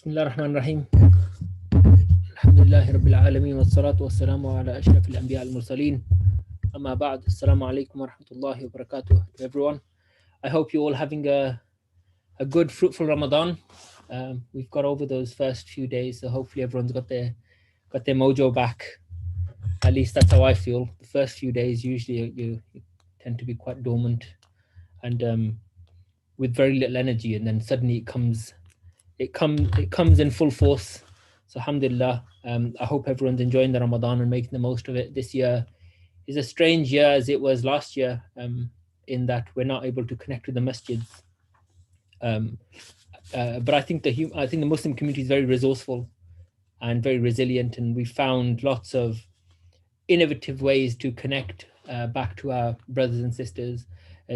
بسم الله الرحمن الرحيم الحمد لله رب العالمين والصلاة والسلام على أشرف الأنبياء المرسلين أما بعد السلام عليكم ورحمة الله وبركاته to everyone. I hope you're all having a good fruitful Ramadan. We've got over those first few days, so hopefully everyone's got their mojo back. At least that's how I feel. The first few days usually you tend to be quite dormant and with very little energy, and then suddenly it comes in full force. So alhamdulillah, I hope everyone's enjoying the Ramadan and making the most of it. This year is a strange year as it was last year, in that we're not able to connect with the masjids. But I think the Muslim community is very resourceful and very resilient, and we found lots of innovative ways to connect back to our brothers and sisters.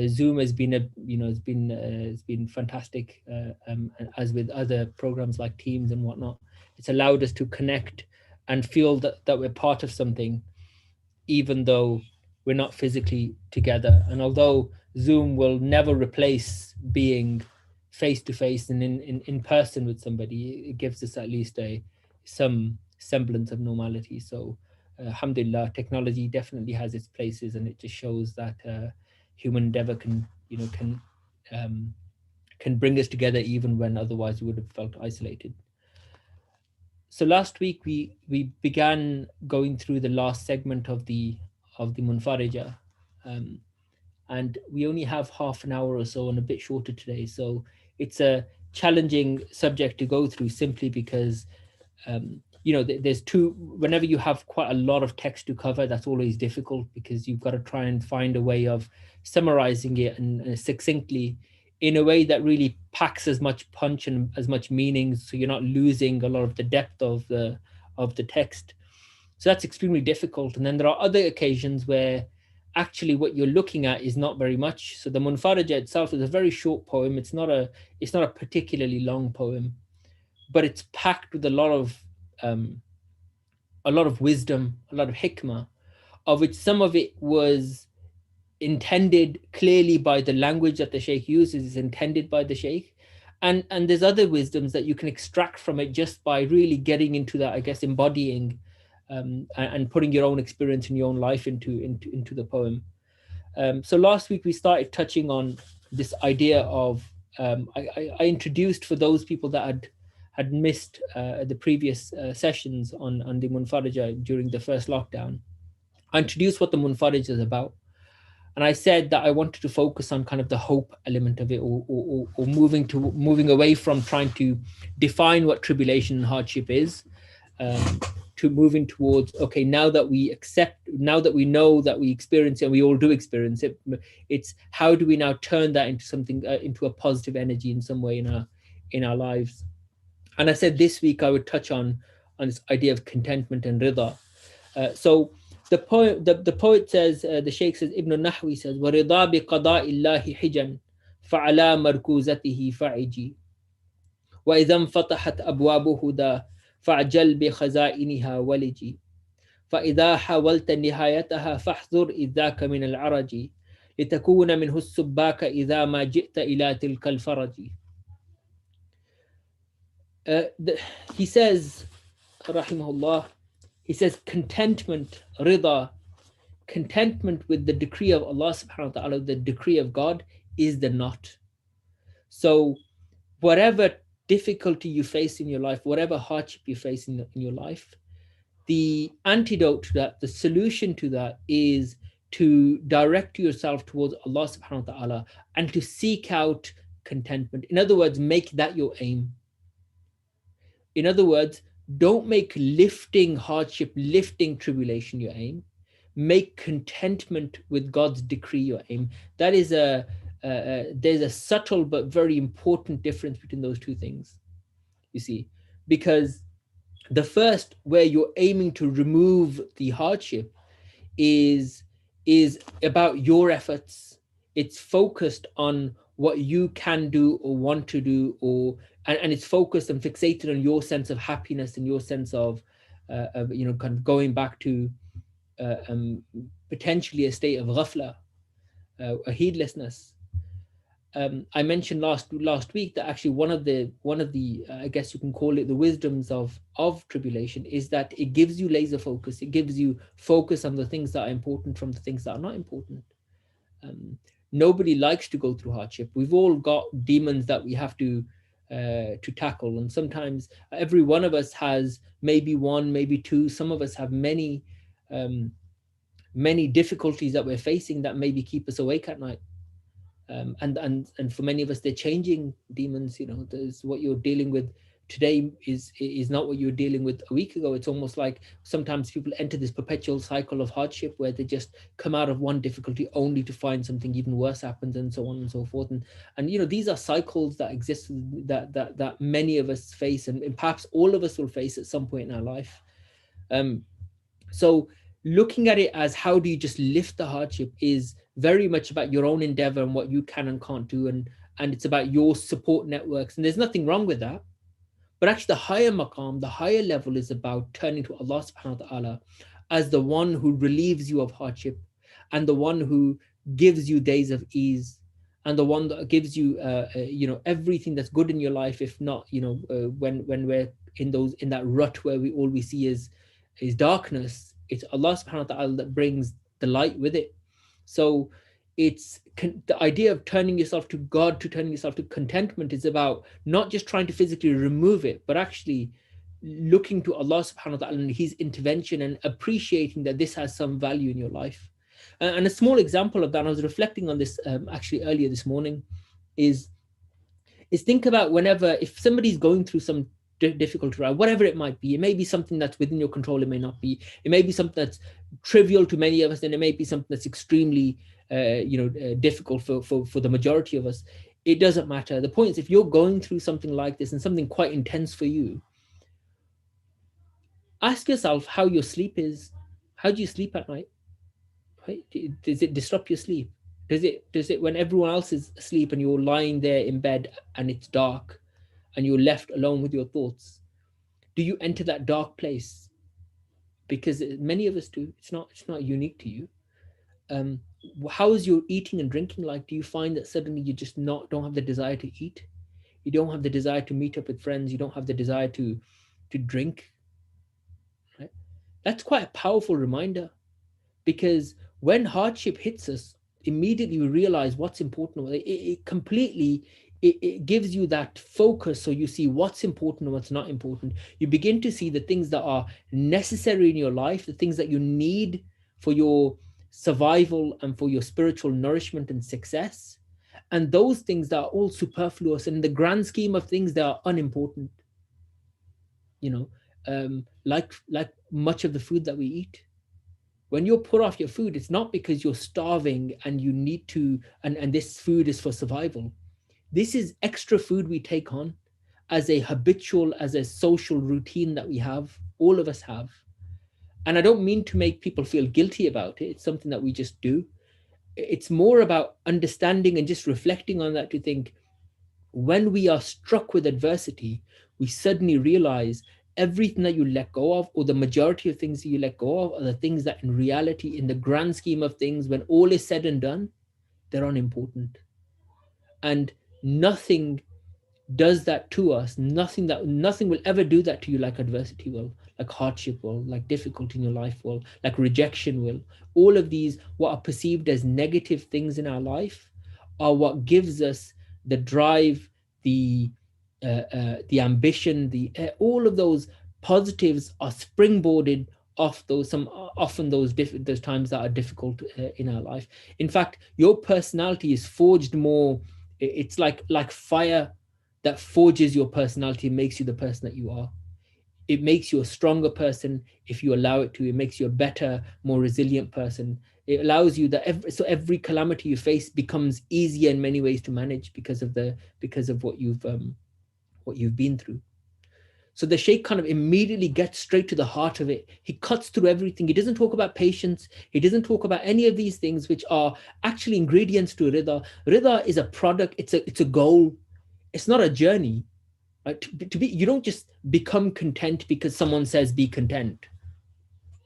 Zoom has been it's been fantastic, as with other programs like Teams and whatnot. It's allowed us to connect and feel that we're part of something, even though we're not physically together. And although Zoom will never replace being face to face and in person with somebody, it gives us at least some semblance of normality. So alhamdulillah, technology definitely has its places, and it just shows that human endeavor can bring us together even when otherwise we would have felt isolated. So last week we began going through the last segment of the Munfarija, and we only have half an hour or so and a bit shorter today. So it's a challenging subject to go through, simply because there's whenever you have quite a lot of text to cover, that's always difficult, because you've got to try and find a way of summarizing it and succinctly in a way that really packs as much punch and as much meaning, so you're not losing a lot of the depth of the text. So that's extremely difficult. And then there are other occasions where actually what you're looking at is not very much. So the Munfarija itself is a very short poem. It's not a particularly long poem, but it's packed with a lot of wisdom, a lot of hikmah, of which some of it was intended clearly by the language that the Shaykh uses, is intended by the Shaykh, and there's other wisdoms that you can extract from it just by really getting into that, I guess, embodying and putting your own experience in your own life into the poem. So last week we started touching on this idea of I introduced, for those people that had missed the previous sessions on the Munfarija during the first lockdown, I introduced what the Munfarija is about. And I said that I wanted to focus on kind of the hope element of it, or moving away from trying to define what tribulation and hardship is, to moving towards, okay, now that we know that we experience it, and we all do experience it, it's how do we now turn that into something, into a positive energy in some way in our lives. And I said this week I would touch on this idea of contentment and rida. So the poet says, the Shaykh says, Ibn Nahwi says, وَرِضَى بِقَضَاءِ اللَّهِ حِجًا فَعَلَى مَرْكُوزَتِهِ فَعِجِي وَإِذَا انْفَتَحَتْ أَبْوَابُ هُدَى فَعْجَلْ بِخَزَائِنِهَا وَلِجِي فَإِذَا حَاوَلْتَ نِهَايَتَهَا فَاحْذُرْ إِذْ ذَاكَ مِنَ الْعَرَجِ لِتَكُونَ مِنْهُ السُّبَّاكَ إِذَا مَا جِئْتَ إِلَى تِلْكَ الْفَرَجِ. He says, rahimahullah, he says contentment, rida, contentment with the decree of Allah subhanahu wa ta'ala, the decree of God, is the knot. So whatever difficulty you face in your life, whatever hardship you face in your life, the antidote to that, the solution to that, is to direct yourself towards Allah subhanahu wa ta'ala and to seek out contentment. In other words, make that your aim. In other words, don't make lifting hardship, lifting tribulation your aim. Make contentment with God's decree your aim. That is there's a subtle but very important difference between those two things, you see, because the first, where you're aiming to remove the hardship, is about your efforts. It's focused on what you can do or want to do, and it's focused and fixated on your sense of happiness and your sense of kind of going back to potentially a state of ghafla, a heedlessness. I mentioned last week that actually one of the I guess you can call it the wisdoms of tribulation is that it gives you laser focus. It gives you focus on the things that are important from the things that are not important. Nobody likes to go through hardship. We've all got demons that we have to tackle, and sometimes every one of us has maybe one, maybe two. Some of us have many difficulties that we're facing that maybe keep us awake at night. And for many of us, they're changing demons. You know, there's what you're dealing with today is not what you were dealing with a week ago. It's almost like sometimes people enter this perpetual cycle of hardship where they just come out of one difficulty only to find something even worse happens, and so on and so forth. And you know, these are cycles that exist, that many of us face, and perhaps all of us will face at some point in our life. So looking at it as how do you just lift the hardship is very much about your own endeavor and what you can and can't do, and it's about your support networks, and there's nothing wrong with that. But actually the higher maqam, the higher level, is about turning to Allah subhanahu wa ta'ala as the one who relieves you of hardship, and the one who gives you days of ease, and the one that gives you you know, everything that's good in your life. If not, you know, when we're in that rut where all we see is darkness, it's Allah subhanahu wa ta'ala that brings the light with it. So it's the idea of turning yourself to God, to turning yourself to contentment, is about not just trying to physically remove it, but actually looking to Allah subhanahu wa ta'ala and his intervention, and appreciating that this has some value in your life. And a small example of that, I was reflecting on this actually earlier this morning, is think about whenever, if somebody's going through some difficult ride, whatever it might be. It may be something that's within your control, it may not be. It may be something that's trivial to many of us, and it may be something that's extremely difficult for the majority of us. It doesn't matter. The point is, if you're going through something like this and something quite intense for you, ask yourself how your sleep is. How do you sleep at night? Right? Does it disrupt your sleep? Does it when everyone else is asleep and you're lying there in bed and it's dark and you're left alone with your thoughts, do you enter that dark place? Because many of us do. It's not unique to you. How is your eating and drinking like? Do you find that suddenly you just don't have the desire to eat? You don't have the desire to meet up with friends. You don't have the desire to drink. Right? That's quite a powerful reminder, because when hardship hits us, immediately we realize what's important. It completely it gives you that focus, so you see what's important and what's not important. You begin to see the things that are necessary in your life, the things that you need for your survival and for your spiritual nourishment and success, and those things that are all superfluous, and in the grand scheme of things, they are unimportant. You know, like much of the food that we eat. When you're put off your food, it's not because you're starving and you need to, and this food is for survival. This is extra food we take on as a habitual, as a social routine that we have, all of us have. And I don't mean to make people feel guilty about it. It's something that we just do. It's more about understanding and just reflecting on that, to think, when we are struck with adversity, we suddenly realize everything that you let go of, or the majority of things that you let go of, are the things that in reality, in the grand scheme of things, when all is said and done, they're unimportant. And nothing does that to us. Nothing will ever do that to you like adversity will, like hardship will, like difficulty in your life will, like rejection will. All of these, what are perceived as negative things in our life, are what gives us the drive, the ambition, all of those positives are springboarded off often those times that are difficult in our life. In fact, your personality is forged more. It's like fire that forges your personality and makes you the person that you are. It makes you a stronger person if you allow it to. It makes you a better, more resilient person. It allows you that every calamity you face becomes easier in many ways to manage because of what you've been through. So the Shaykh kind of immediately gets straight to the heart of it. He cuts through everything. He doesn't talk about patience. He doesn't talk about any of these things, which are actually ingredients to Rida. Rida is a product. It's a goal. It's not a journey. Right? You don't just become content because someone says be content.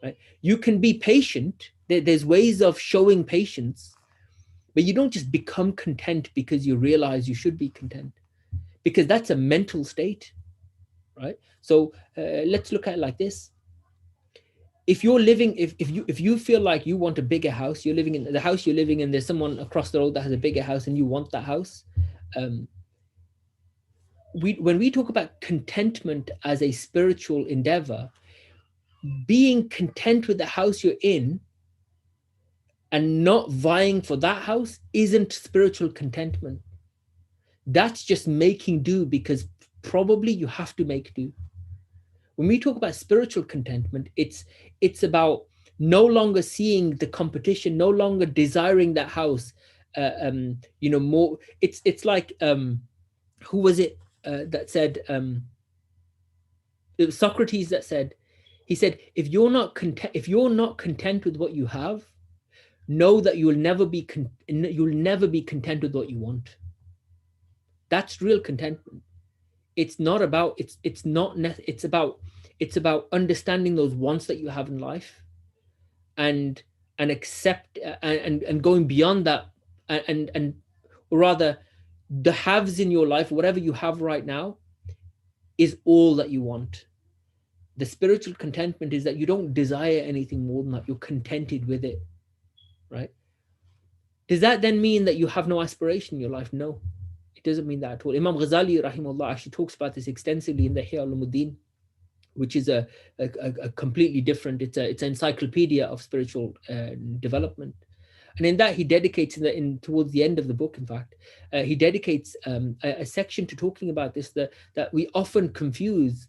Right? You can be patient. There's ways of showing patience, But you don't just become content because you realize you should be content, because that's a mental state, right? So let's look at it like this. If you're living, if you feel like you want a bigger house, you're living in the house you're living in, there's someone across the road that has a bigger house and you want that house. When we talk about contentment as a spiritual endeavor, being content with the house you're in and not vying for that house isn't spiritual contentment. That's just making do, because probably you have to make do. When we talk about spiritual contentment, it's about no longer seeing the competition, no longer desiring that house, more. It's like, who was it that said? It was Socrates that said, he said, if you're not content with what you have, know that you'll never be content with what you want. That's real contentment. It's not about it's about understanding those wants that you have in life, and accept and going beyond that, and or rather, the haves in your life, whatever you have right now, is all that you want. The spiritual contentment is that you don't desire anything more than that. You're contented with it, right? Does that then mean that you have no aspiration in your life? No, it doesn't mean that at all. Imam Ghazali, rahimahullah, actually talks about this extensively in the Ihya Ulumuddin, which is a completely different, it's an encyclopedia of spiritual development. And in that, he dedicates, towards the end of the book, in fact, he dedicates a section to talking about this, that we often confuse,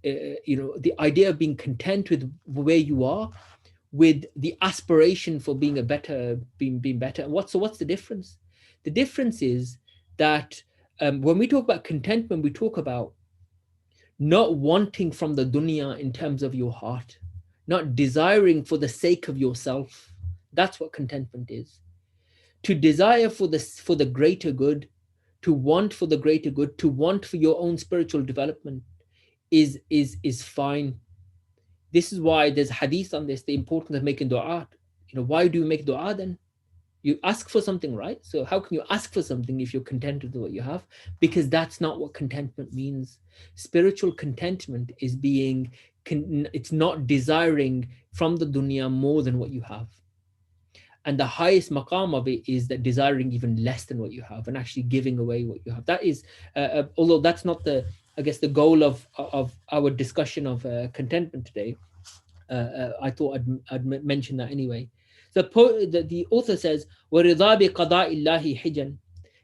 the idea of being content with where you are with the aspiration for being better. And what's the difference? The difference is that when we talk about contentment, we talk about not wanting from the dunya in terms of your heart, not desiring for the sake of yourself. That's what contentment is. To desire for the greater good, to want for the greater good, to want for your own spiritual development is fine. This is why there's hadith on this, the importance of making dua. Why do you make dua then? You ask for something, right? So how can you ask for something if you're content with what you have? Because that's not what contentment means. Spiritual contentment is it's not desiring from the dunya more than what you have. And the highest maqam of it is that desiring even less than what you have and actually giving away what you have. That is, although that's not the goal of our discussion of contentment today, I thought I'd mention that anyway. The author says, وَرِضَى بِقَضَاءِ اللَّهِ حِجًا.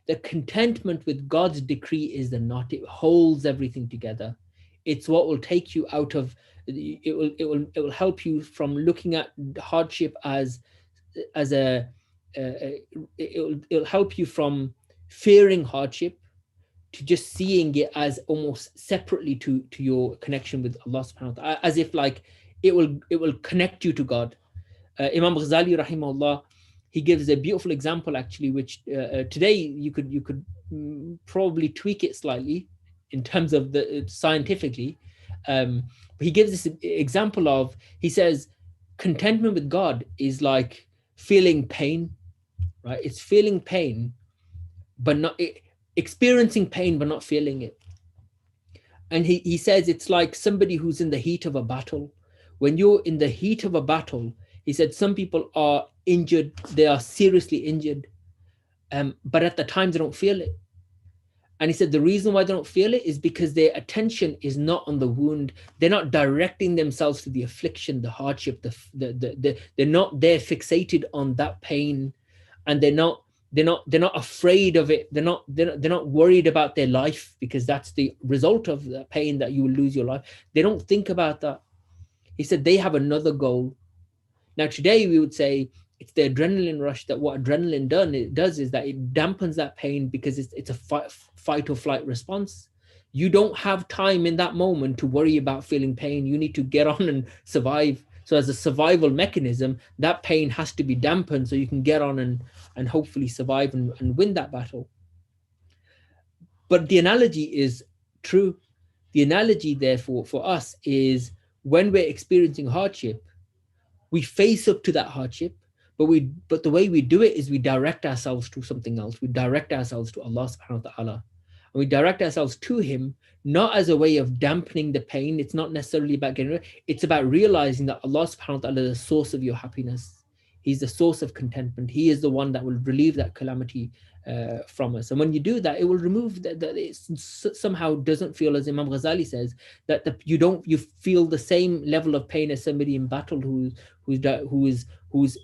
The contentment with God's decree is the knot. It holds everything together. It's what will take you out of, it will help you from looking at hardship as it'll help you from fearing hardship to just seeing it as almost separately to your connection with Allah subhanahu wa ta'ala, as if like it will connect you to God. Imam Ghazali rahimahullah, he gives a beautiful example actually, which today you could probably tweak it slightly in terms of the scientifically. But he gives this example of, he says, contentment with God is like feeling pain, right? It's feeling pain, but not experiencing pain, but not feeling it. And he says it's like somebody who's in the heat of a battle. When you're in the heat of a battle, he said some people are injured, they are seriously injured, but at the time they don't feel it. And he said the reason why they don't feel it is because their attention is not on the wound. They're not directing themselves to the affliction, the hardship, they're not there fixated on that pain, and they're not afraid of it. They're not worried about their life, because that's the result of the pain, that you will lose your life. They don't think about that. He said they have another goal. Now today we would say it's the adrenaline rush, that what adrenaline does is that it dampens that pain, because it's a fight or flight response. You don't have time in that moment to worry about feeling pain. You need to get on and survive. So as a survival mechanism, that pain has to be dampened so you can get on and hopefully survive and win that battle. But the analogy is true. The analogy, therefore, for us is when we're experiencing hardship, we face up to that hardship, But the way we do it is we direct ourselves to something else. We direct ourselves to Allah subhanahu wa ta'ala. And we direct ourselves to him, not as a way of dampening the pain. It's not necessarily about getting rid. It's about realizing that Allah subhanahu wa ta'ala is the source of your happiness. He's the source of contentment. He is the one that will relieve that calamity from us. And when you do that, it will remove that it somehow doesn't feel, as Imam Ghazali says, that you feel the same level of pain as somebody in battle whose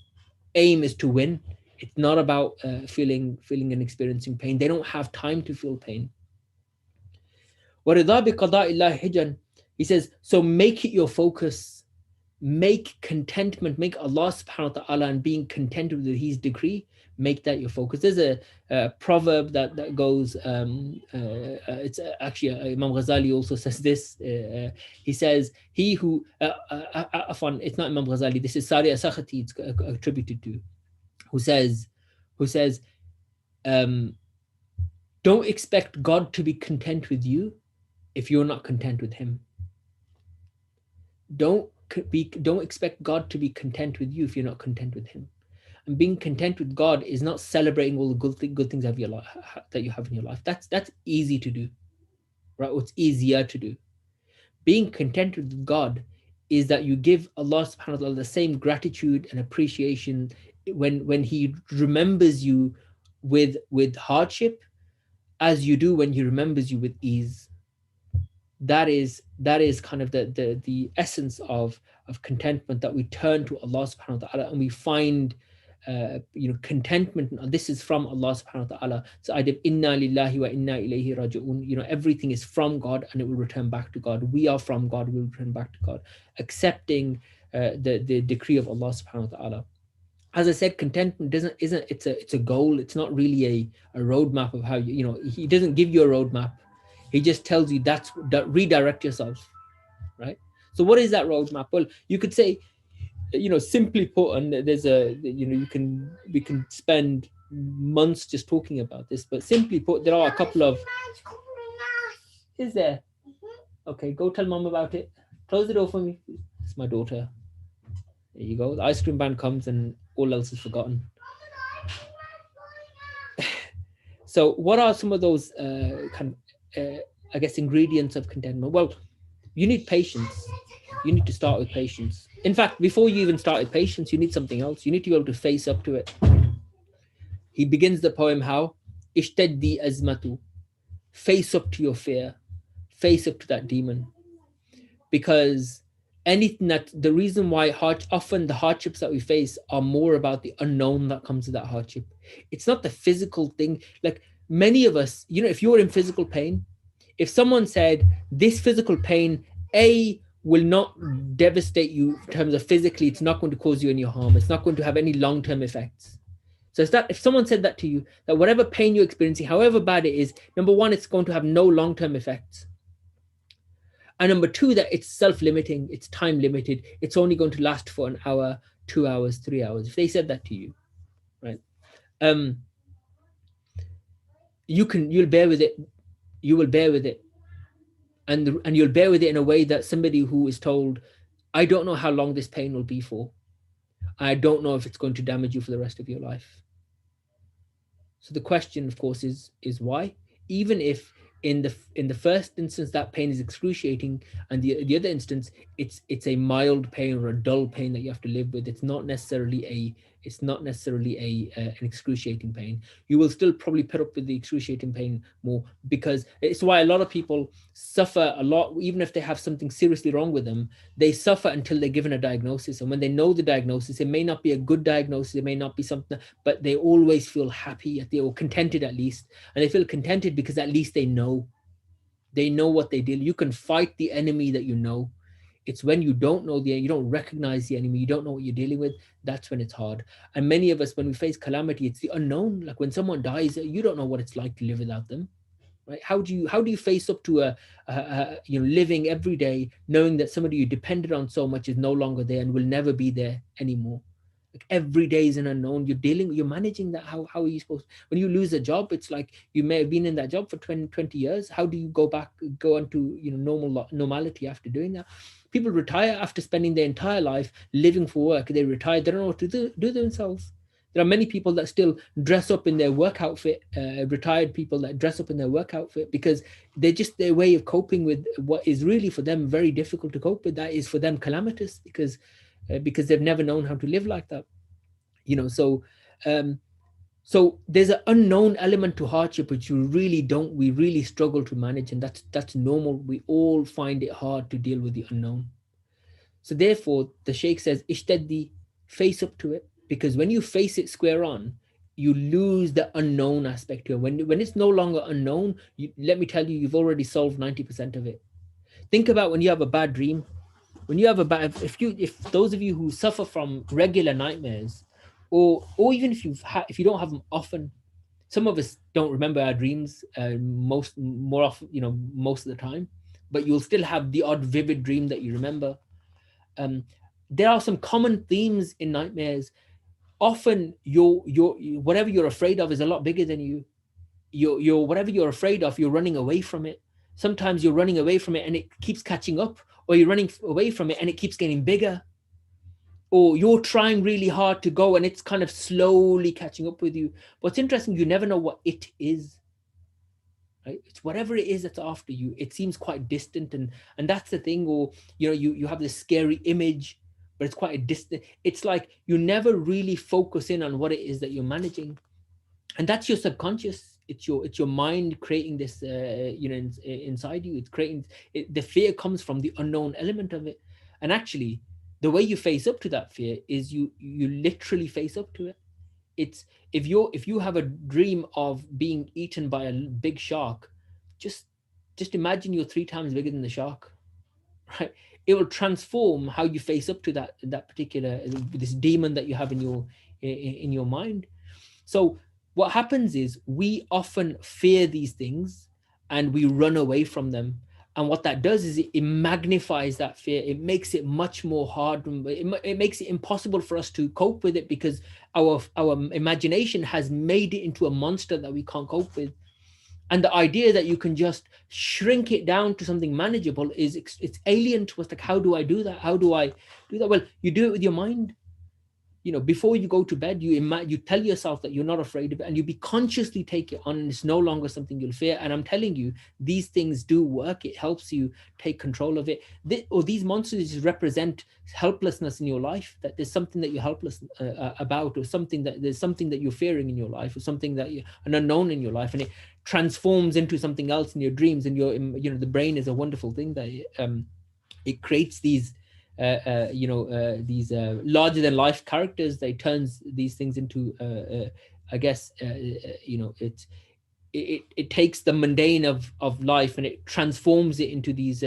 aim is to win. It's not about feeling and experiencing pain. They don't have time to feel pain. He says, so make it your focus. Make contentment, make Allah subhanahu wa ta'ala and being content with his decree, make that your focus. There's a proverb that goes, it's actually Imam Ghazali also says this. He says, he who, it's not Imam Ghazali, this is Sari Asakhati, it's attributed to, who says, don't expect God to be content with you if you're not content with him. Don't expect God to be content with you if you're not content with him. And being content with God is not celebrating all the good things of your life, that you have in your life. That's easy to do, right? What's easier to do. Being content with God is that you give Allah subhanahu wa ta'ala the same gratitude and appreciation when he remembers you with hardship as you do when he remembers you with ease. That is kind of the essence of contentment, that we turn to Allah subhanahu wa ta'ala and we find contentment. This is from Allah subhanahu wa ta'ala. So idea inna lillahi wa inna ilayhi raji'un. Everything is from God and it will return back to God. We are from God, we will return back to God. Accepting the decree of Allah subhanahu wa ta'ala. As I said, contentment it's a goal. It's not really a roadmap of how he doesn't give you a roadmap. He just tells you that redirect yourself, right? So what is that roadmap? Well, you could say, simply put, and there's we can spend months just talking about this, but simply put, there are a couple of. Is there? Okay, go tell mom about it. Close the door for me. It's my daughter. There you go. The ice cream man comes and all else is forgotten. So what are some of those I guess ingredients of contentment? Well, you need patience. You need to start with patience. In fact, before you even start with patience, you need something else. You need to be able to face up to it. He begins the poem how? Ishtaddi azmatu. Face up to your fear. Face up to that demon. Because the reason why often the hardships that we face are more about the unknown that comes with that hardship. It's not the physical thing. Like many of us, if you're in physical pain, if someone said this physical pain, will not devastate you in terms of physically, it's not going to cause you any harm. It's not going to have any long-term effects. So it's that if someone said that to you, that whatever pain you're experiencing, however bad it is, number one, it's going to have no long-term effects. And number two, that it's self-limiting, it's time limited. It's only going to last for an hour, 2 hours, 3 hours. If they said that to you, right? You'll bear with it. You will bear with it. And you'll bear with it in a way that somebody who is told, I don't know how long this pain will be for. I don't know if it's going to damage you for the rest of your life. So the question, of course, is why? Even if in the first instance that pain is excruciating, and the other instance it's a mild pain or a dull pain that you have to live with, it's not necessarily an excruciating pain. You will still probably put up with the excruciating pain more, because it's why a lot of people suffer a lot. Even if they have something seriously wrong with them, they suffer until they're given a diagnosis. And when they know the diagnosis, it may not be a good diagnosis, it may not be something, but they always feel happy, or contented at least. And they feel contented because at least they know what they deal. You can fight the enemy that you know. It's when you don't know you don't recognize the enemy, you don't know what you're dealing with, that's when it's hard. And many of us, when we face calamity, it's the unknown. Like when someone dies, you don't know what it's like to live without them, right? How do you face up to living every day knowing that somebody you depended on so much is no longer there and will never be there anymore? Like every day is an unknown. You're managing that. How are you supposed, when you lose a job, it's like you may have been in that job for 20 years. How do you go on to, normality after doing that? People retire after spending their entire life living for work. They retire, they don't know what to do themselves. There are many people that still dress up in their work outfit, retired people that dress up in their work outfit, because they're just their way of coping with what is really for them very difficult to cope with. That is for them calamitous, because they've never known how to live like that. Um, so there's an unknown element to hardship which we really struggle to manage, and that's normal. We all find it hard to deal with the unknown. So therefore, the Sheikh says, Ishtaddi, face up to it, because when you face it square on, you lose the unknown aspect to it. When it's no longer unknown, let me tell you, you've already solved 90% of it. Think about when you have a bad dream. When you have a bad, if those of you who suffer from regular nightmares, or even if you don't have them often, some of us don't remember our dreams more often, most of the time, but you'll still have the odd vivid dream that you remember. um, there are some common themes in nightmares. Often your whatever you're afraid of is a lot bigger than you. Your whatever you're afraid of, you're running away from it. Sometimes you're running away from it and it keeps catching up, or you're running away from it and it keeps getting bigger, or you're trying really hard to go and it's kind of slowly catching up with you. But what's interesting, you never know what it is, right? It's whatever it is that's after you. It seems quite distant, and that's the thing. Or you have this scary image, but it's quite a distant. It's like you never really focus in on what it is that you're managing, and that's your subconscious. It's your mind creating this, inside you. It's creating it. The fear comes from the unknown element of it, and actually, the way you face up to that fear is you literally face up to it. It's if you have a dream of being eaten by a big shark, just just imagine you're 3 times bigger than the shark, right? It will transform how you face up to that particular, this demon that you have in your mind. So what happens is we often fear these things and we run away from them. And what that does is it magnifies that fear. It makes it much more hard. It makes it impossible for us to cope with it, because our imagination has made it into a monster that we can't cope with. And the idea that you can just shrink it down to something manageable it's alien to us. Like, how do I do that? How do I do that? Well, you do it with your mind. Before you go to bed, you tell yourself that you're not afraid of it, and you consciously take it on, and it's no longer something you'll fear. And I'm telling you, these things do work. It helps you take control of it. These monsters represent helplessness in your life, that there's something that you're helpless about, or there's something that you're fearing in your life, or something an unknown in your life, and it transforms into something else in your dreams. And the brain is a wonderful thing that it creates these larger than life characters. They turns these things into I guess it takes the mundane of life and it transforms it into these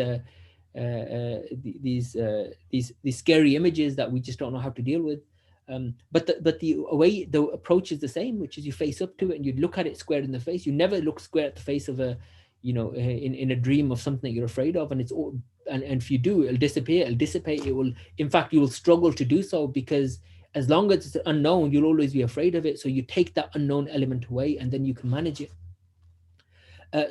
scary images that we just don't know how to deal with. But the approach is the same, which is you face up to it and you look at it square in the face. You never look square at the face of in a dream of something that you're afraid of, and it's all, and if you do, it'll disappear, it'll dissipate. It will, in fact, you will struggle to do so, because as long as it's unknown, you'll always be afraid of it. So you take that unknown element away, and then you can manage it.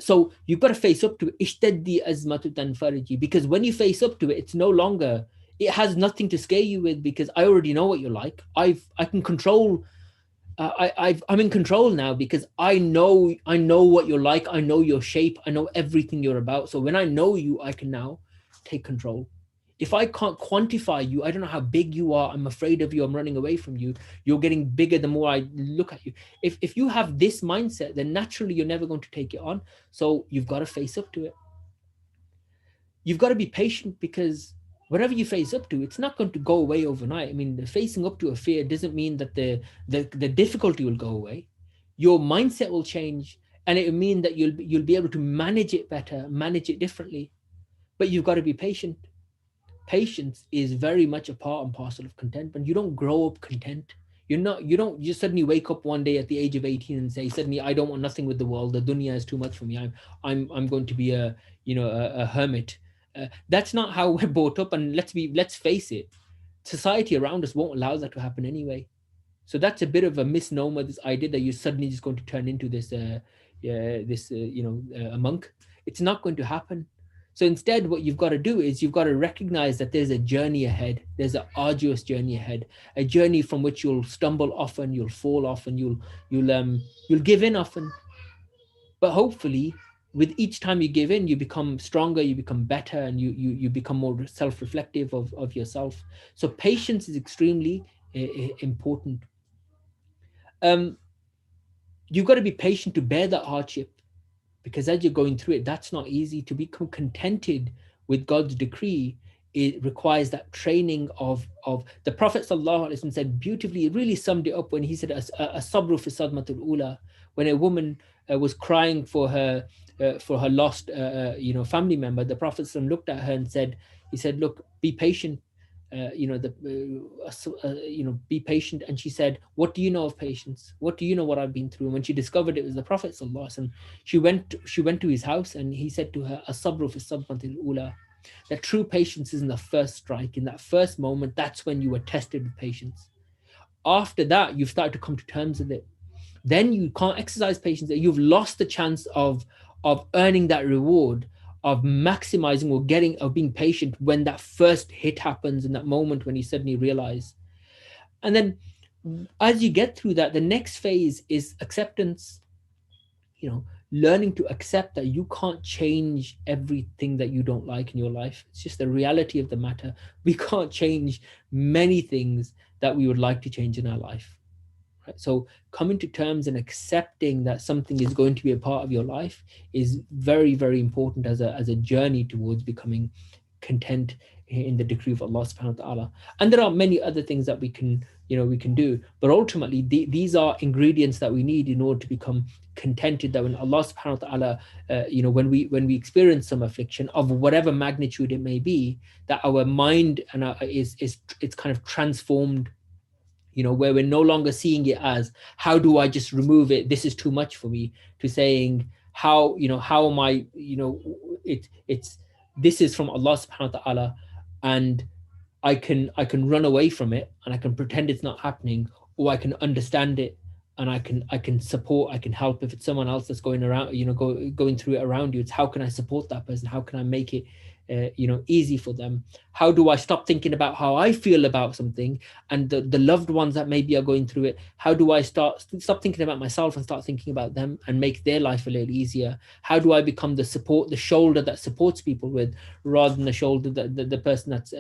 So you've got to face up to it, because when you face up to it, it's no longer, it has nothing to scare you with, because I already know what you're like. I can control. I'm in control now, because I know what you're like. I know your shape. I know everything you're about. So when I know you, I can now take control. If I can't quantify you, I don't know how big you are, I'm afraid of you, I'm running away from you, you're getting bigger the more I look at you. If you have this mindset, then naturally you're never going to take it on. So you've got to face up to it. You've got to be patient, because whatever you face up to, it's not going to go away overnight. I mean, the facing up to a fear doesn't mean that the difficulty will go away. Your mindset will change, and it will mean that you'll be able to manage it better, manage it differently. But you've got to be patient. Patience is very much a part and parcel of contentment. You don't grow up content. You don't just suddenly wake up one day at the age of 18 and say, suddenly, I don't want nothing with the world. The dunya is too much for me. I'm going to be a hermit. That's not how we're brought up. And let's face it. society around us won't allow that to happen anyway. So that's a bit of a misnomer, this idea that you're suddenly just going to turn into this a monk. It's not going to happen. So instead, what you've got to do is you've got to recognize that there's a journey ahead. There's an arduous journey ahead, a journey from which you'll stumble often, you'll fall often, you'll give in often. But hopefully, with each time you give in, you become stronger, you become better, and you become more self-reflective of yourself. So patience is extremely important. You've got to be patient to bear that hardship, because as you're going through it, that's not easy. To become contented with God's decree, it requires that training of the Prophet ﷺ said beautifully, it really summed it up when he said, "As-sabru fi sadmatul ula," when a woman was crying for her lost family member. The Prophet ﷺ looked at her and said, he said, "Look, be patient. Be patient." And she said, "What do you know of patience? What do you know what I've been through?" And when she discovered it was the Prophet ﷺ, she went to his house, and he said to her, "As-sabru fi sadmatil ula," that true patience is in the first strike, in that first moment. That's when you were tested with patience. After that, you've started to come to terms with it. Then you can't exercise patience. You've lost the chance of earning that reward, of maximizing or being patient when that first hit happens, in that moment when you suddenly realize. And then as you get through that, the next phase is acceptance. Learning to accept that you can't change everything that you don't like in your life. It's just the reality of the matter. We can't change many things that we would like to change in our life. Right? So coming to terms and accepting that something is going to be a part of your life is very, very important as a journey towards becoming content in the decree of Allah subhanahu wa ta'ala. And there are many other things that we can do, but ultimately these are ingredients that we need in order to become contented, that when Allah subhanahu wa ta'ala when we experience some affliction of whatever magnitude it may be, that our mind and it's kind of transformed, where we're no longer seeing it as, how do I just remove it, this is too much for me, to saying, how am I, it's this is from Allah subhanahu wa ta'ala, and I can run away from it and I can pretend it's not happening, or I can understand it and I can support, I can help. If it's someone else that's going around, going through it around you, it's how can I support that person? How can I make it easy for them? How do I stop thinking about how I feel about something and the loved ones that maybe are going through it? How do I stop thinking about myself and start thinking about them and make their life a little easier? How do I become the shoulder that supports people with, rather than the shoulder that the person that's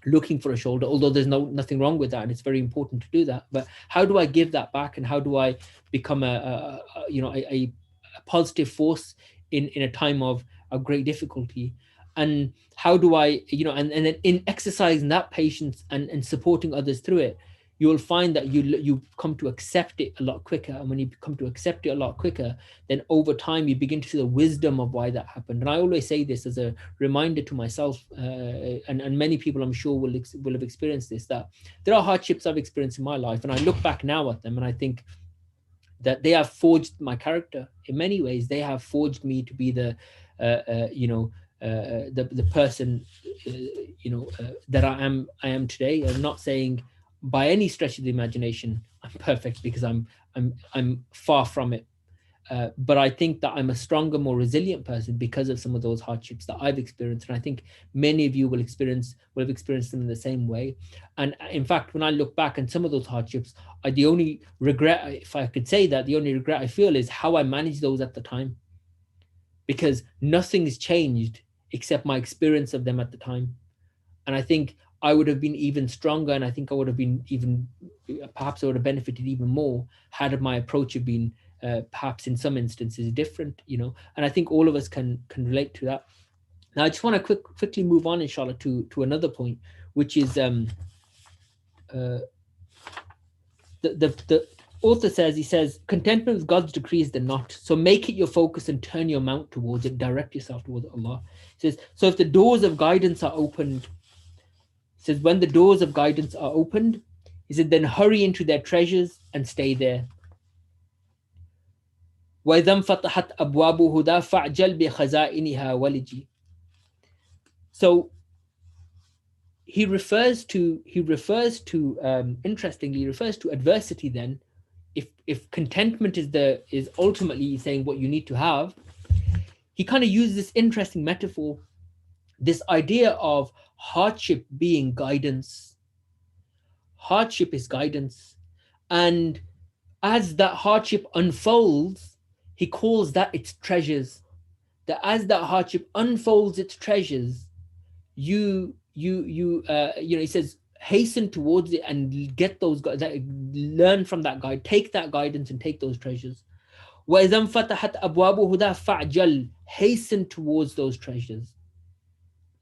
looking for a shoulder, although there's nothing wrong with that, and it's very important to do that. But how do I give that back, and how do I become a positive force in a time of great difficulty? And how do I, and then in exercising that patience and supporting others through it, you will find that you come to accept it a lot quicker. And when you come to accept it a lot quicker, then over time you begin to see the wisdom of why that happened. And I always say this as a reminder to myself, and many people I'm sure will have experienced this, that there are hardships I've experienced in my life, and I look back now at them and I think that they have forged my character. In many ways, they have forged me to be the person that I am today. I'm not saying by any stretch of the imagination I'm perfect, because I'm far from it. But I think that I'm a stronger, more resilient person because of some of those hardships that I've experienced, and I think many of you will have experienced them in the same way. And in fact, when I look back on some of those hardships, the only regret, if I could say that, the only regret I feel is how I managed those at the time, because nothing's changed except my experience of them at the time. And I think I would have been even stronger, and I think I would have been perhaps I would have benefited even more had my approach have been perhaps in some instances different, and I think all of us can relate to that. Now I just want to quickly move on, inshallah, to another point, which is the author says, he says, contentment with God's decree is the knot. So make it your focus and turn your mount towards it. Direct yourself towards Allah. He says, so if the doors of guidance are opened, he says, when the doors of guidance are opened, he said, then hurry into their treasures and stay there. وَإِذَا انْفَتَحَتْ أَبْوَابُ هُدَى فَاعْجَلْ بِخَزَائِنِهَا وَلِجِ. So he refers to interestingly refers to adversity. Then if contentment is ultimately saying what you need to have, he kind of uses this interesting metaphor, this idea of hardship being guidance. Hardship is guidance. And as that hardship unfolds, he calls that its treasures. That as that hardship unfolds its treasures, he says, hasten towards it and get those, learn from that guide, take that guidance and take those treasures. وَإِذَا انْفَتَحَتْ أَبْوَابُ هُدَى فَعْجَلْ, hasten towards those treasures.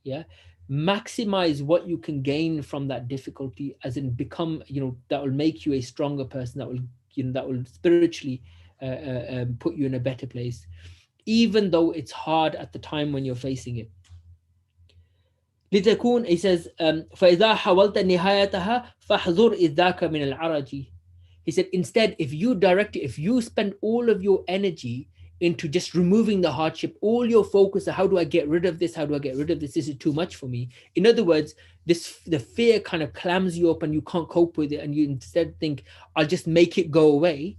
Yeah, maximize what you can gain from that difficulty, as in become, that will make you a stronger person, that will spiritually put you in a better place, even though it's hard at the time when you're facing it. لتكون, he says, فإذا حاولت نهايتها فاحذر إذاك من العرج. He said, instead, if you spend all of your energy into just removing the hardship, all your focus on how do I get rid of this, this is too much for me. In other words, the fear kind of clams you up and you can't cope with it, and you instead think, I'll just make it go away.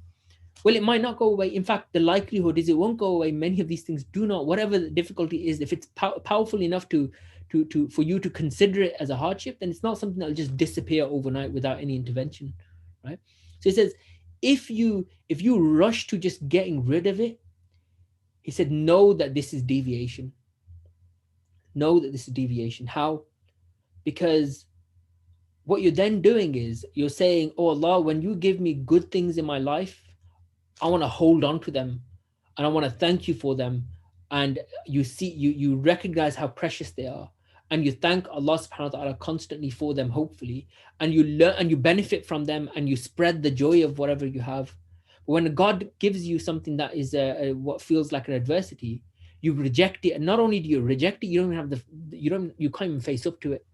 Well, it might not go away. In fact, the likelihood is it won't go away. Many of these things do not. Whatever the difficulty is, if it's powerful enough for you to consider it as a hardship, then it's not something that'll just disappear overnight without any intervention, right? So he says, if you rush to just getting rid of it, he said, know that this is deviation. Know that this is deviation. How? Because what you're then doing is you're saying, oh Allah, when you give me good things in my life, I want to hold on to them and I want to thank you for them. And you recognize how precious they are. And you thank Allah subhanahu wa ta'ala constantly for them, hopefully. And you learn and you benefit from them and you spread the joy of whatever you have. But when God gives you something that is what feels like an adversity, you reject it. And not only do you reject it, you can't even face up to it.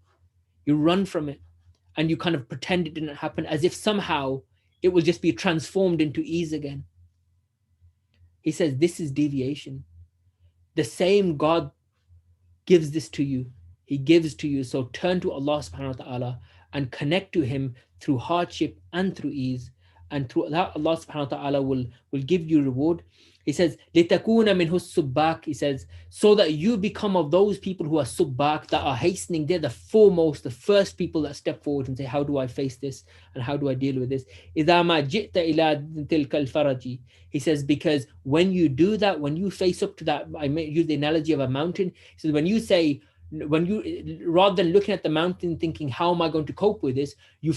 You run from it and you kind of pretend it didn't happen, as if somehow it will just be transformed into ease again. He says, this is deviation. The same God gives this to you. He gives to you. So turn to Allah subhanahu wa ta'ala and connect to him through hardship and through ease. And through that, Allah subhanahu wa ta'ala will give you reward. He says, لِتَكُونَ مِنْهُ السُّبَّاكِ. He says, so that you become of those people who are subbak, that are hastening. They're the foremost, the first people that step forward and say, how do I face this? And how do I deal with this? إِذَا مَا جِئْتَ إِلَىٰ تِلْكَ الْفَرَجِ. He says, because when you do that, when you face up to that, I may use the analogy of a mountain. He says, when you rather than looking at the mountain thinking, how am I going to cope with this, you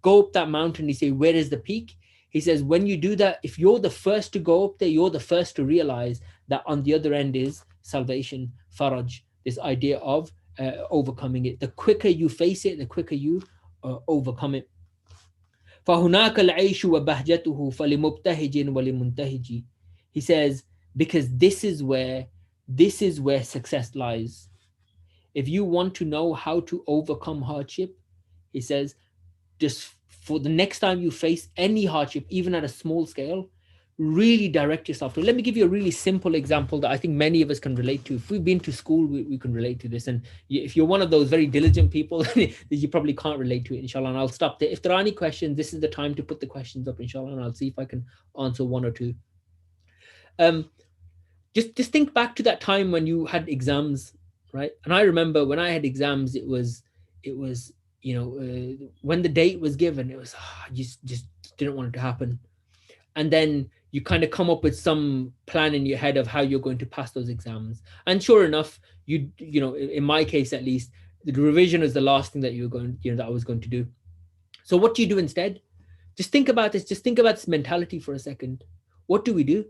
go up that mountain and you say, where is the peak? He says, when you do that, if you're the first to go up there, you're the first to realize that on the other end is salvation, faraj, this idea of overcoming it. The quicker you face it, the quicker you overcome it. فَهُنَاكَ الْعَيْشُ وَبَهْجَتُهُ فَلِمُبْتَهِجٍ وَلِمُنْتَهِجِ. He says, because this is where success lies. If you want to know how to overcome hardship, he says, just for the next time you face any hardship, even at a small scale, really direct yourself to it. Let me give you a really simple example that I think many of us can relate to. If we've been to school, we can relate to this. And if you're one of those very diligent people, you probably can't relate to it, inshallah. And I'll stop there. If there are any questions, this is the time to put the questions up, inshallah, and I'll see if I can answer one or two. Just think back to that time when you had exams, right? And I remember when I had exams, it was when the date was given, it was you just didn't want it to happen. And then you kind of come up with some plan in your head of how you're going to pass those exams. And sure enough, you know, in my case at least, the revision was the last thing that that I was going to do. So what do you do instead? Just think about this. Just think about this mentality for a second. What do?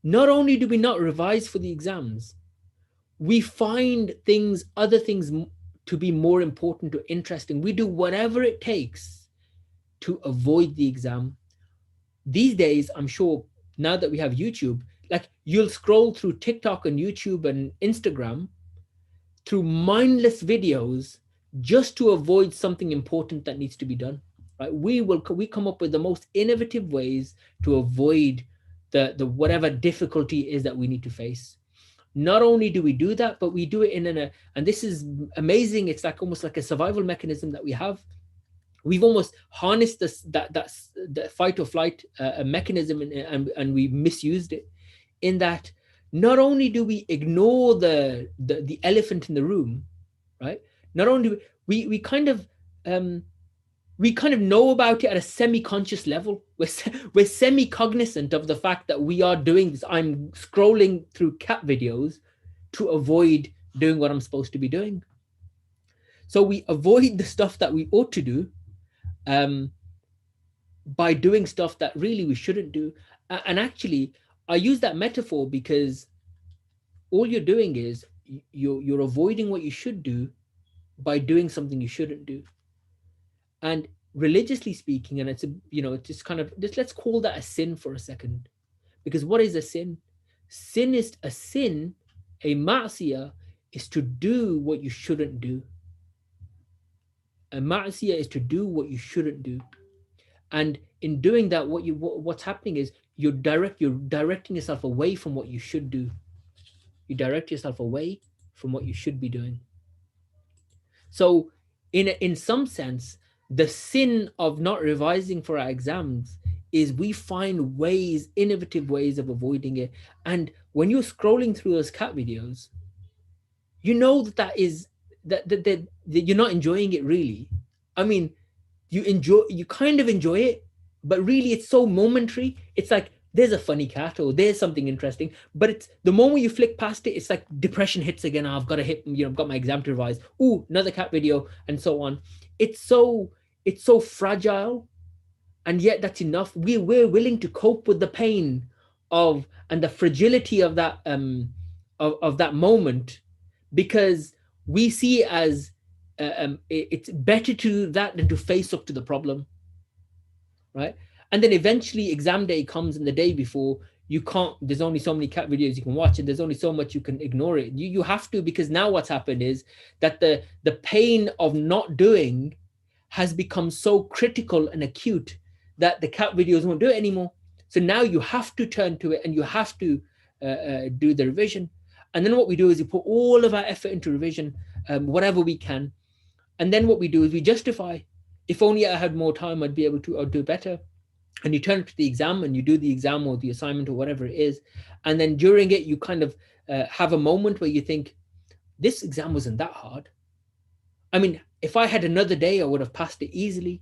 Not only do we not revise for the exams, we find other things to be more important or interesting. We do whatever it takes to avoid the exam. These days, I'm sure now that we have YouTube, like you'll scroll through TikTok and YouTube and Instagram through mindless videos just to avoid something important that needs to be done. Right? We come up with the most innovative ways to avoid the whatever difficulty is that we need to face. Not only do we do that, but we do it and this is amazing. It's like almost like a survival mechanism that we have. We've almost harnessed the fight or flight mechanism, and we misused it, in that not only do we ignore the elephant in the room, right? Not only do um, we kind of know about it at a semi-conscious level. We're semi-cognizant of the fact that we are doing this. I'm scrolling through cat videos to avoid doing what I'm supposed to be doing. So we avoid the stuff that we ought to do um, by doing stuff that really we shouldn't do. And actually, I use that metaphor because all you're doing is you're avoiding what you should do by doing something you shouldn't do. And religiously speaking, and it's it's just kind of just, let's call that a sin for a second, because what is a sin? Sin is a sin. A ma'siyah is to do what you shouldn't do. A ma'siyah is to do what you shouldn't do. And in doing that, what's happening is you're directing yourself away from what you should do. You direct yourself away from what you should be doing. So in some sense, the sin of not revising for our exams is we find ways, innovative ways of avoiding it. And when you're scrolling through those cat videos, you know that you're not enjoying it really. I mean, you kind of enjoy it, but really it's so momentary. It's like there's a funny cat or there's something interesting, but it's the moment you flick past it, it's like depression hits again. I've got to hit, I've got my exam to revise. Ooh, another cat video, and so on. It's so fragile, and yet that's enough. We're willing to cope with the pain of and the fragility of that of that moment, because we see it as it's better to do that than to face up to the problem, right? And then eventually exam day comes, and the day before, you can't, there's only so many cat videos you can watch, and there's only so much you can ignore it. You have to, because now what's happened is that the pain of not doing has become so critical and acute that the cat videos won't do it anymore. So now you have to turn to it, and you have to do the revision. And then what we do is we put all of our effort into revision, whatever we can. And then what we do is we justify, if only I had more time, I'd be able to, I'd do better. And you turn to the exam and you do the exam or the assignment or whatever it is. And then during it, you kind of have a moment where you think, this exam wasn't that hard. I mean, if I had another day, I would have passed it easily.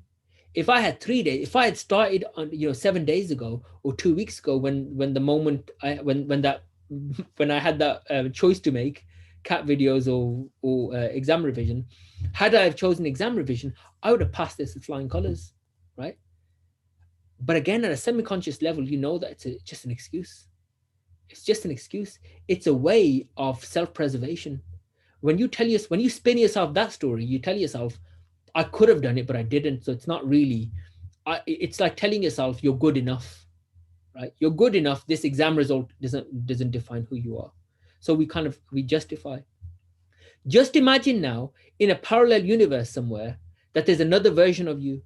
If I had 3 days, if I had started on 7 days ago or 2 weeks ago, when the moment when I had that choice to make, cat videos or exam revision, had I have chosen exam revision, I would have passed this with flying colors, right? But again, at a semi-conscious level, you know that it's just an excuse. It's just an excuse. It's a way of self-preservation. When you spin yourself that story, you tell yourself, I could have done it, but I didn't. So it's not really, it's like telling yourself you're good enough, right? You're good enough. This exam result doesn't define who you are. So we justify. Just imagine now in a parallel universe somewhere that there's another version of you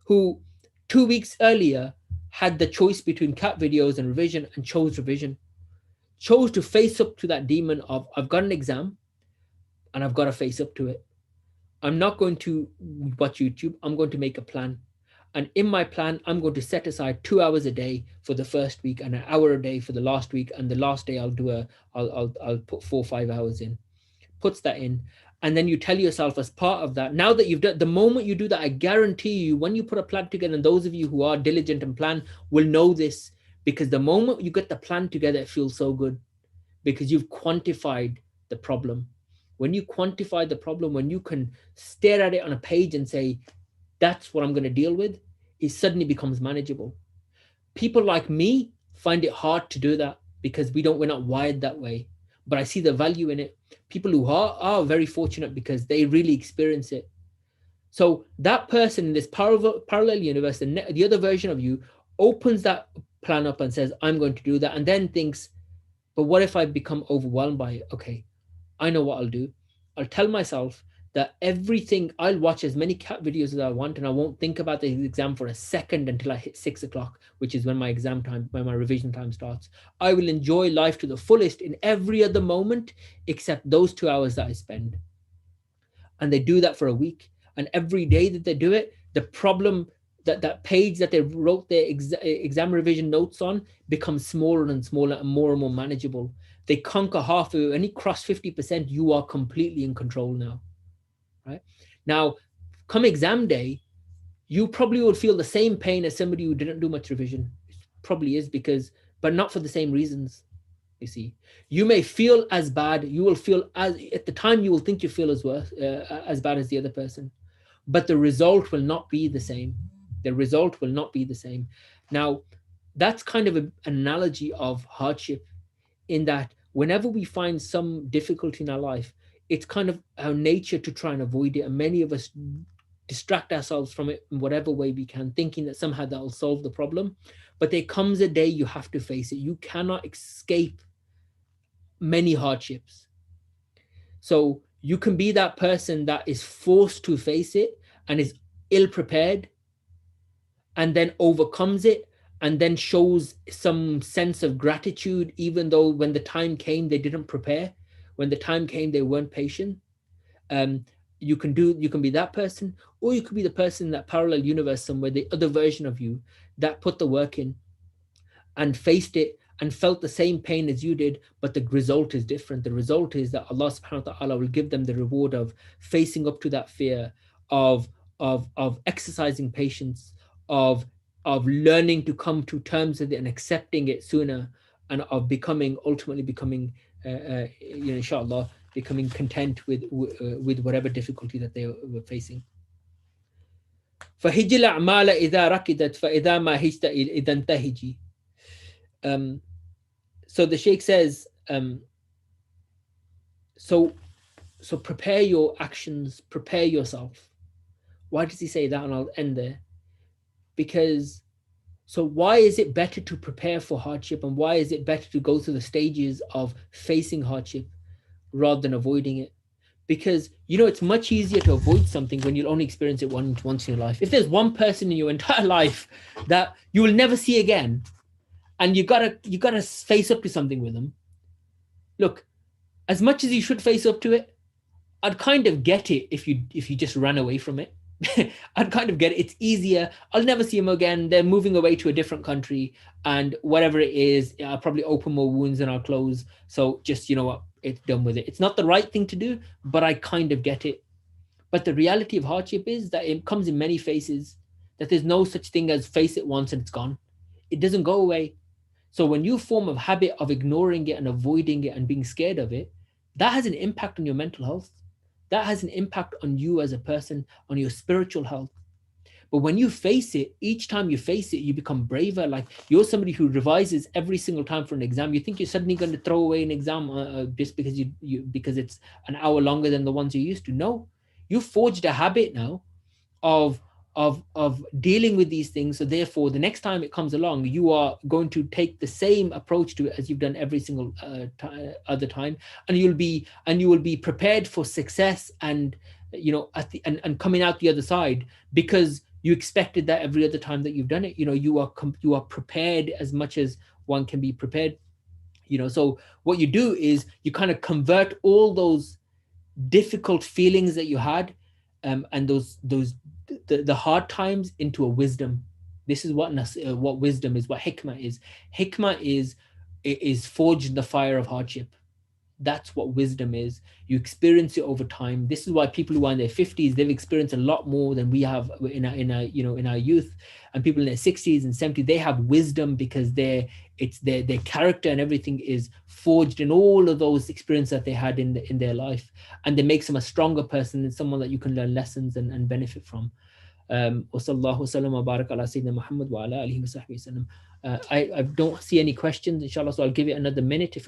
who 2 weeks earlier had the choice between cat videos and revision, and chose revision, chose to face up to that demon of, I've got an exam and I've got to face up to it. I'm not going to watch YouTube. I'm going to make a plan. And in my plan, I'm going to set aside 2 hours a day for the first week and an hour a day for the last week. And the last day I'll put 4 or 5 hours in, puts that in. And then you tell yourself, as part of that, now that you've done, the moment you do that, I guarantee you, when you put a plan together, and those of you who are diligent and plan will know this, because the moment you get the plan together, it feels so good, because you've quantified the problem. When you quantify the problem, when you can stare at it on a page and say, that's what I'm going to deal with, it suddenly becomes manageable. People like me find it hard to do that because we're not wired that way. But I see the value in it. People who are very fortunate because they really experience it. So that person in this parallel universe, the other version of you, opens that plan up and says, I'm going to do that, and then thinks, but what if I become overwhelmed by it? Okay, I know what I'll do. I'll tell myself that everything, I'll watch as many cat videos as I want, and I won't think about the exam for a second until I hit 6 o'clock, which is when my exam time, when my revision time starts. I will enjoy life to the fullest in every other moment except those 2 hours that I spend. And they do that for a week. And every day that they do it, the problem, that page that they wrote their exam revision notes on becomes smaller and smaller and more manageable. They conquer half of it. When you cross 50%, you are completely in control now. Right? Now, come exam day, you probably will feel the same pain as somebody who didn't do much revision. It probably is, because, but not for the same reasons. You see, you may feel as bad. You will feel, as at the time, you will think you feel as worse, as bad as the other person, but the result will not be the same. The result will not be the same. Now, that's kind of an analogy of hardship, in that whenever we find some difficulty in our life, it's kind of our nature to try and avoid it. And many of us distract ourselves from it in whatever way we can, thinking that somehow that'll solve the problem. But there comes a day you have to face it. You cannot escape many hardships. So you can be that person that is forced to face it and is ill prepared, and then overcomes it, and then shows some sense of gratitude, even though when the time came, they didn't prepare. When the time came, they weren't patient. You can be that person, or you could be the person in that parallel universe somewhere, the other version of you that put the work in and faced it and felt the same pain as you did, but the result is different. The result is that Allah subhanahu wa ta'ala will give them the reward of facing up to that fear, of exercising patience, of learning to come to terms with it and accepting it sooner, and of ultimately becoming inshallah, becoming content with whatever difficulty that they were facing. فهج الأعمال إذا ركضت فإذا ما هجت إذا انتهجي. So the Sheikh says, so prepare your actions, prepare yourself. Why does he say that? And I'll end there. Because, so why is it better to prepare for hardship, and why is it better to go through the stages of facing hardship rather than avoiding it? Because, it's much easier to avoid something when you'll only experience it once in your life. If there's one person in your entire life that you will never see again, and you gotta face up to something with them, look, as much as you should face up to it, I'd kind of get it if you just ran away from it. I'd kind of get it. It's easier. I'll never see them again. They're moving away to a different country, and whatever it is, I'll probably open more wounds than I'll close. So just, what, it's done with it. It's not the right thing to do, but I kind of get it. But the reality of hardship is that it comes in many faces, that there's no such thing as face it once and it's gone. It doesn't go away. So when you form a habit of ignoring it and avoiding it and being scared of it, that has an impact on your mental health. That has an impact on you as a person, on your spiritual health. But when you face it, each time you face it, you become braver. Like, you're somebody who revises every single time for an exam. You think you're suddenly going to throw away an exam just because because it's an hour longer than the ones you used to. No, you forged a habit now of dealing with these things. So therefore, the next time it comes along, you are going to take the same approach to it as you've done every single other time, and you will be prepared for success, and and coming out the other side, because you expected that every other time that you've done it. You are prepared as much as one can be prepared. So what you do is you kind of convert all those difficult feelings that you had, and the hard times, into a wisdom. This is what wisdom is, what hikmah is. Hikmah is forged in the fire of hardship. That's what wisdom is. You experience it over time. This is why people who are in their 50s, they've experienced a lot more than we have in our youth. And people in their 60s and 70s, they have wisdom because their character and everything is forged in all of those experiences that they had in their life, and it makes them a stronger person and someone that you can learn lessons and benefit from. وصلى وسلم وبارك على سيدنا محمد وعلى آله وصحبه وسلم. I don't see any questions, inshallah, so I'll give it another minute. If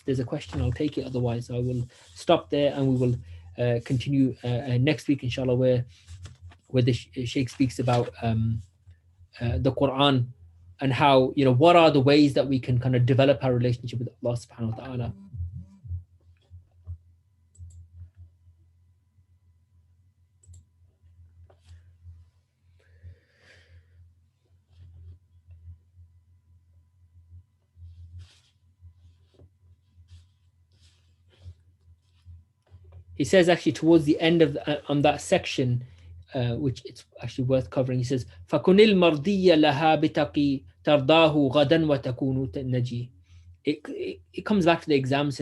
there's a question, I'll take it. Otherwise, I will stop there, and we will continue next week, inshallah, where the Sheikh speaks about the Quran, and how, what are the ways that we can kind of develop our relationship with Allah subhanahu wa ta'ala. He says actually towards the end of on that section, which it's actually worth covering. He says, فَكُنِ الْمَرْضِيَّ لَهَا بِتَقِي تَرْضَاهُ غَدًا وَتَكُونُ نَجِي. It comes back to the exams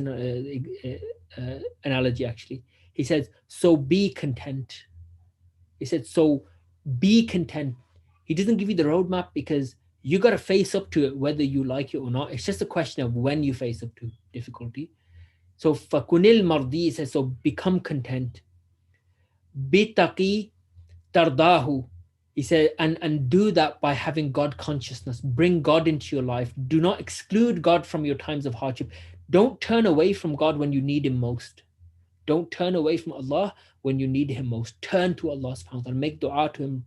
analogy actually. He says, so be content. He said, so be content. He doesn't give you the roadmap because you got to face up to it whether you like it or not. It's just a question of when you face up to difficulty. So fakunil mardi says, so become content. Bitaqi tardahu. He said, and do that by having God consciousness. Bring God into your life. Do not exclude God from your times of hardship. Don't turn away from God when you need him most. Don't turn away from Allah when you need him most. Turn to Allah subhanahu wa ta'ala. Make dua to him.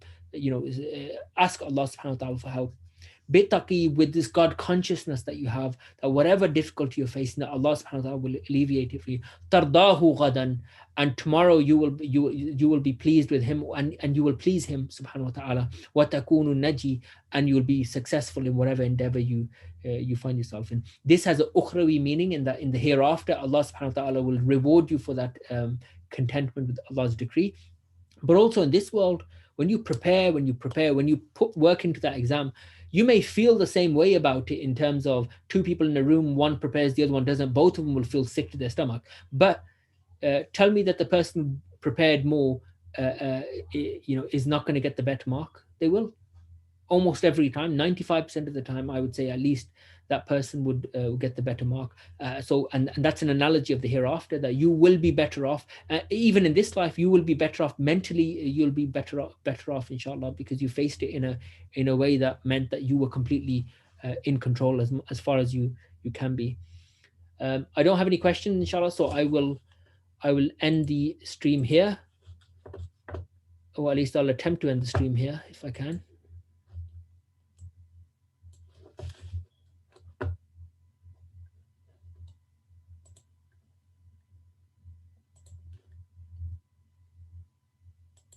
Ask Allah subhanahu wa ta'ala for help. Bitaqi, with this God consciousness that you have, that whatever difficulty you're facing, that Allah subhanahu wa ta'ala will alleviate it for you. Tardahu ghadan, and tomorrow you will be pleased with him, and you will please him subhanahu wa ta'ala. Wa takunu naji, and you will be successful in whatever endeavor you find yourself in. This has an ukhrawi meaning in that in the hereafter, Allah subhanahu wa ta'ala will reward you for that contentment with Allah's decree. But also in this world, when you prepare, when you put work into that exam, you may feel the same way about it in terms of two people in a room, one prepares, the other one doesn't. Both of them will feel sick to their stomach. But tell me that the person who prepared more, is not going to get the better mark. They will. Almost every time, 95% of the time, I would say at least that person would get the better mark. And that's an analogy of the hereafter, that you will be better off. Even in this life, you will be better off mentally. You'll be better off, inshallah, because you faced it in a way that meant that you were completely in control as far as you can be. I don't have any questions, inshallah, so I will end the stream here, or at least I'll attempt to end the stream here if I can.